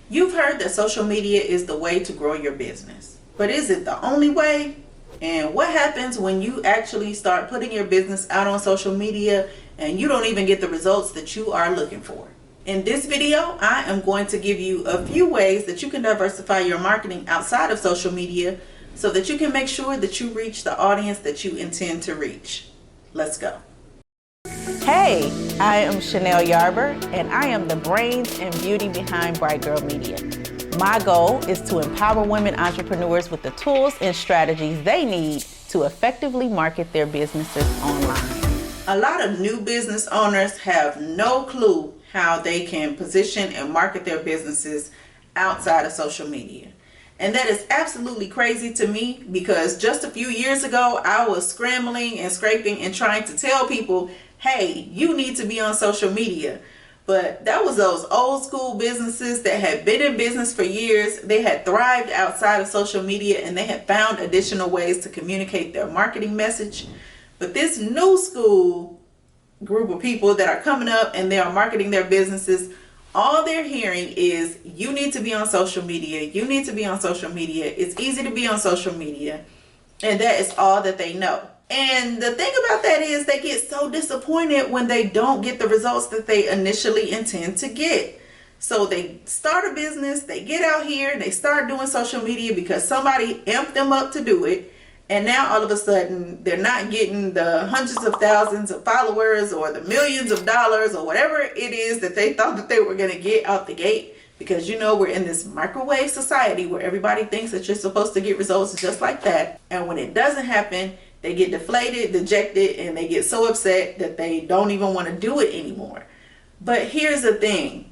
You've heard that social media is the way to grow your business, but is it the only way? And what happens when you actually start putting your business out on social media and you don't even get the results that you are looking for? In this video, I am going to give you a few ways that you can diversify your marketing outside of social media so that you can make sure that you reach the audience that you intend to reach. Let's go. Hey, I am Chanel Yarber, and I am the brains and beauty behind BrightGirl Media. My goal is to empower women entrepreneurs with the tools and strategies they need to effectively market their businesses online. A lot of new business owners have no clue how they can position and market their businesses outside of social media. And that is absolutely crazy to me, because just a few years ago, I was scrambling and scraping and trying to tell people, hey, you need to be on social media. But that was those old school businesses that had been in business for years. They had thrived outside of social media and they had found additional ways to communicate their marketing message. But this new school group of people that are coming up and they are marketing their businesses, all they're hearing is, you need to be on social media. You need to be on social media. It's easy to be on social media. And that is all that they know. And the thing about that is they get so disappointed when they don't get the results that they initially intend to get. So they start a business, they get out here and they start doing social media because somebody amped them up to do it. And now all of a sudden they're not getting the hundreds of thousands of followers or the millions of dollars or whatever it is that they thought that they were going to get out the gate. Because you know, we're in this microwave society where everybody thinks that you're supposed to get results just like that. And when it doesn't happen, they get deflated, dejected, and they get so upset that they don't even want to do it anymore. But here's the thing.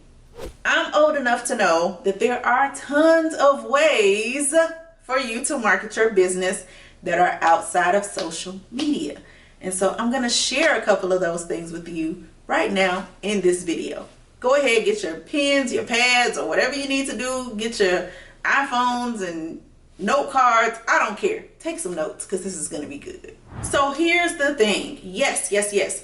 I'm old enough to know that there are tons of ways for you to market your business that are outside of social media. And so I'm going to share a couple of those things with you right now in this video. Go ahead, get your pens, your pads, or whatever you need to do. Get your iPhones and note cards. I don't care. Take some notes because this is going to be good. So here's the thing. Yes.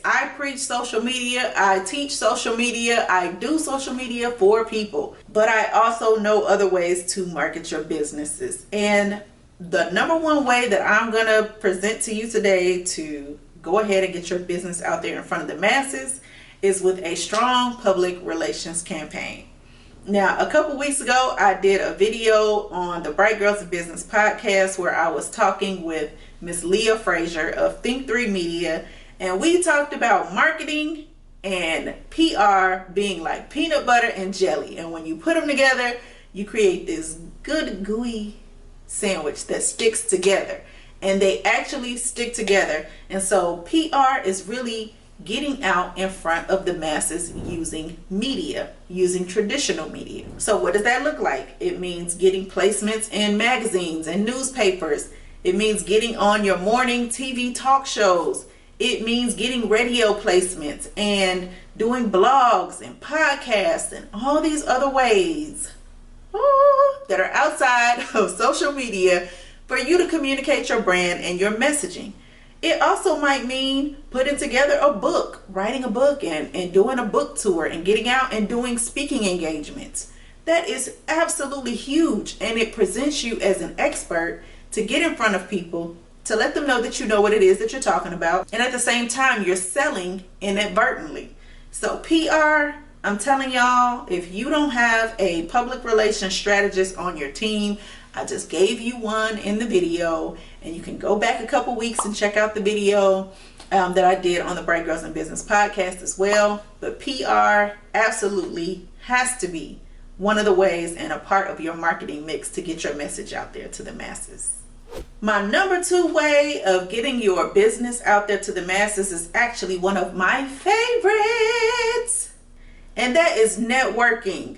I preach social media. I teach social media. I do social media for people. But I also know other ways to market your businesses. And the number one way that I'm going to present to you today to go ahead and get your business out there in front of the masses is with a strong public relations campaign. Now, a couple weeks ago, I did a video on the Bright Girls in Business podcast where I was talking with Miss Leah Frazier of Think3 Media, and we talked about marketing and PR being like peanut butter and jelly. And when you put them together, you create this good gooey sandwich that sticks together. And they actually stick together. And so PR is really getting out in front of the masses using media, using traditional media. So what does that look like? It means getting placements in magazines and newspapers. It means getting on your morning TV talk shows. It means getting radio placements and doing blogs and podcasts and all these other ways that are outside of social media for you to communicate your brand and your messaging. It also might mean putting together a book, writing a book and doing a book tour and getting out and doing speaking engagements. That is absolutely huge, and it presents you as an expert to get in front of people, to let them know that you know what it is that you're talking about, and at the same time you're selling inadvertently. So PR, I'm telling y'all, if you don't have a public relations strategist on your team, I just gave you one in the video, and you can go back a couple weeks and check out the video that I did on the Bright Girls in Business podcast as well. But PR absolutely has to be one of the ways and a part of your marketing mix to get your message out there to the masses. My number 2 way of getting your business out there to the masses is actually one of my favorites, and that is networking.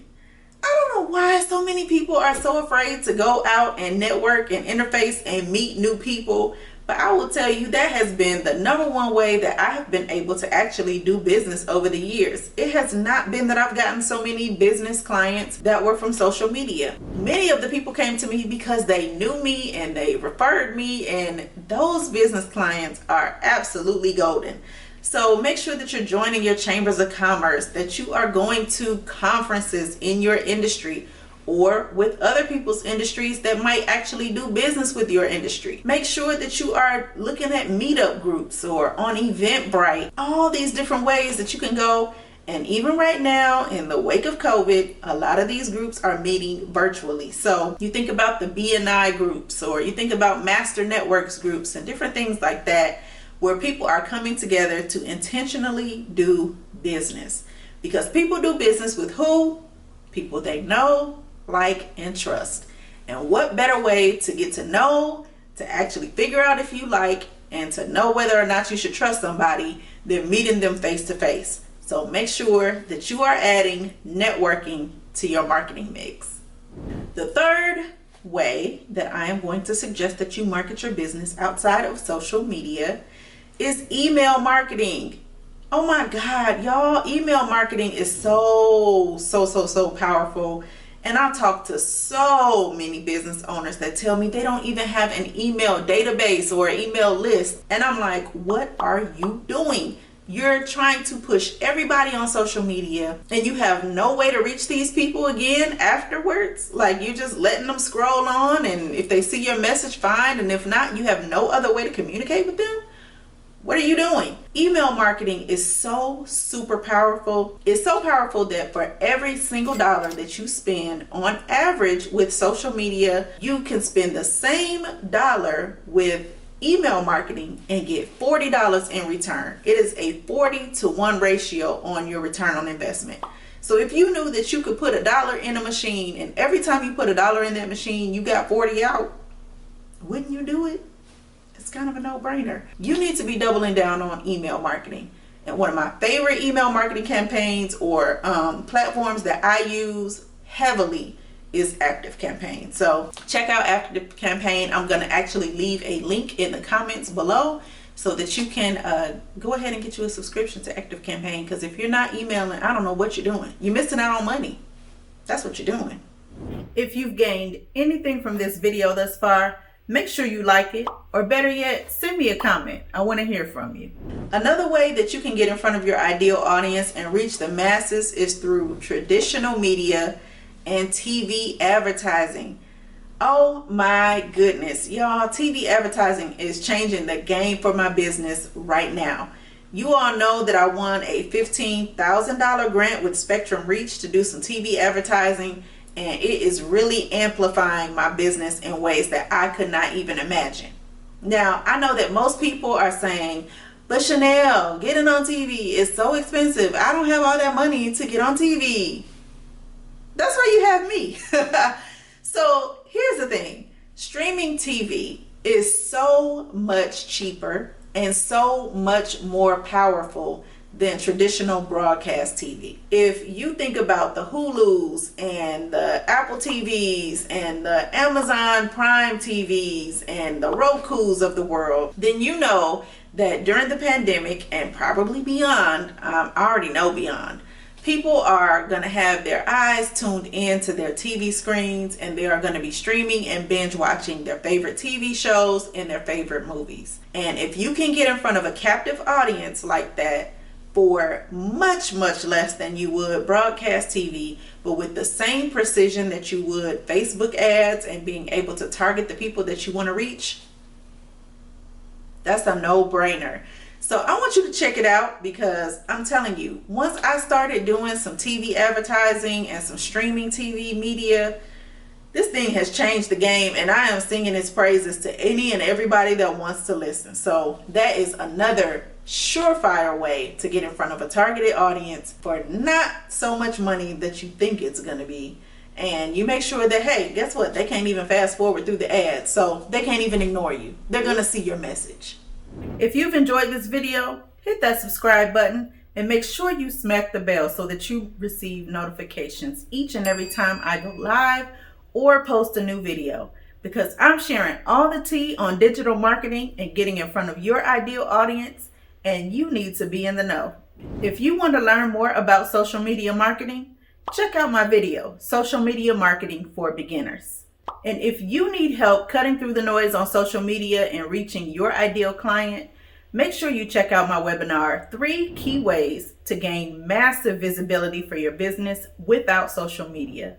I don't know why so many people are so afraid to go out and network and interface and meet new people, but I will tell you that has been the number 1 way that I have been able to actually do business over the years. It has not been that I've gotten so many business clients that were from social media. Many of the people came to me because they knew me and they referred me, and those business clients are absolutely golden. So make sure that you're joining your chambers of commerce, that you are going to conferences in your industry, or with other people's industries that might actually do business with your industry. Make sure that you are looking at meetup groups or on Eventbrite, all these different ways that you can go. And even right now, in the wake of COVID, a lot of these groups are meeting virtually. So you think about the BNI groups, or you think about Master Networks groups and different things like that, where people are coming together to intentionally do business. Because people do business with who? People they know, like, and trust. And what better way to get to know, to actually figure out if you like, and to know whether or not you should trust somebody than meeting them face to face. So make sure that you are adding networking to your marketing mix. The third way that I am going to suggest that you market your business outside of social media is email marketing. Oh my God, y'all, email marketing is so powerful. And I talk to so many business owners that tell me they don't even have an email database or email list. And I'm like, what are you doing? You're trying to push everybody on social media and you have no way to reach these people again afterwards. Like, you're just letting them scroll on, and if they see your message, fine. And if not, you have no other way to communicate with them. What are you doing? Email marketing is so super powerful. It's so powerful that for every single dollar that you spend on average with social media, you can spend the same dollar with email marketing and get $40 in return. It is a 40-to-1 ratio on your return on investment. So if you knew that you could put $1 in a machine, and every time you put $1 in that machine, you got 40 out, wouldn't you do it? It's kind of a no-brainer. You need to be doubling down on email marketing. And one of my favorite email marketing campaigns or platforms that I use heavily is ActiveCampaign. So check out ActiveCampaign. I'm going to actually leave a link in the comments below so that you can go ahead and get you a subscription to ActiveCampaign. Because if you're not emailing, I don't know what you're doing. You're missing out on money. That's what you're doing. If you've gained anything from this video thus far, make sure you like it, or better yet, send me a comment. I want to hear from you. Another way that you can get in front of your ideal audience and reach the masses is through traditional media and TV advertising. Oh my goodness, y'all, TV advertising is changing the game for my business right now. You all know that I won a $15,000 grant with Spectrum Reach to do some TV advertising, and it is really amplifying my business in ways that I could not even imagine. Now, I know that most people are saying, but Chanel, getting on TV is so expensive. I don't have all that money to get on TV. That's why you have me. So here's the thing. Streaming TV is so much cheaper and so much more powerful than traditional broadcast TV. If you think about the Hulus and the Apple TVs and the Amazon Prime TVs and the Rokus of the world, then you know that during the pandemic and probably beyond, I already know beyond, people are going to have their eyes tuned into their TV screens, and they are going to be streaming and binge watching their favorite TV shows and their favorite movies. And if you can get in front of a captive audience like that for much less than you would broadcast TV, but with the same precision that you would Facebook ads and being able to target the people that you want to reach, that's a no-brainer. So I want you to check it out, because I'm telling you, once I started doing some TV advertising and some streaming TV media, this thing has changed the game, and I am singing its praises to any and everybody that wants to listen. So that is another surefire way to get in front of a targeted audience for not so much money that you think it's going to be. And you make sure that, hey, guess what? They can't even fast forward through the ads, so they can't even ignore you. They're going to see your message. If you've enjoyed this video, hit that subscribe button and make sure you smack the bell so that you receive notifications each and every time I go live or post a new video, because I'm sharing all the tea on digital marketing and getting in front of your ideal audience, and you need to be in the know. If you want to learn more about social media marketing, check out my video, Social Media Marketing for Beginners. And if you need help cutting through the noise on social media and reaching your ideal client, make sure you check out my webinar, 3 Key Ways to Gain Massive Visibility for Your Business Without Social Media.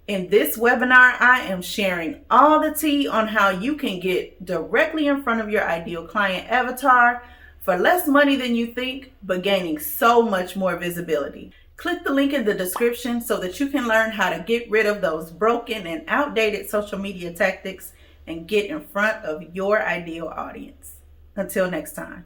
In this webinar, I am sharing all the tea on how you can get directly in front of your ideal client avatar for less money than you think, but gaining so much more visibility. Click the link in the description so that you can learn how to get rid of those broken and outdated social media tactics and get in front of your ideal audience. Until next time.